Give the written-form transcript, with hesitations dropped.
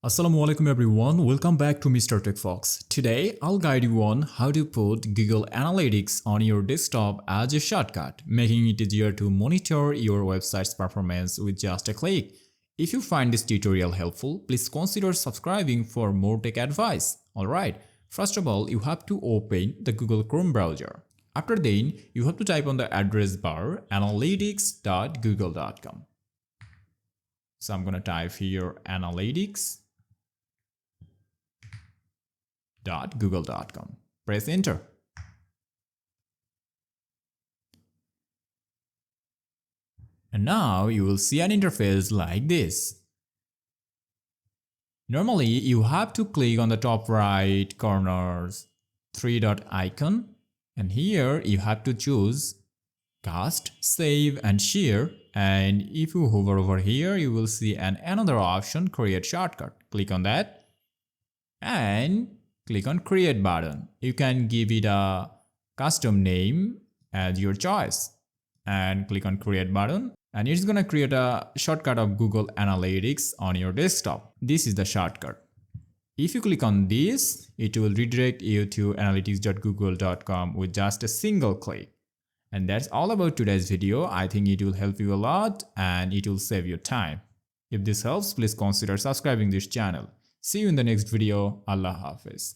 Assalamualaikum everyone, welcome back to Mr. Tech Fox. Today, I'll guide you on how to put Google Analytics on your desktop as a shortcut, making it easier to monitor your website's performance with just a click. If you find this tutorial helpful, please consider subscribing for more tech advice. Alright, first of all, you have to open the Google Chrome browser. After then, you have to type on the address bar analytics.google.com. So I'm gonna type here analytics.google.com. Press enter. And now you will see an interface like this. Normally, you have to click on the top right corner's three-dot icon, and here you have to choose Cast, Save and Share, and if you hover over here, you will see another option, Create Shortcut. Click on that and click on Create button. You can give it a custom name as your choice and click on Create button, and it's gonna create a shortcut of Google Analytics on your desktop. This is the shortcut. If you click on this, it will redirect you to analytics.google.com with just a single click. And that's all about today's video. I think it will help you a lot and it will save you time. If this helps, please consider subscribing this channel. See you in the next video. Allah Hafiz.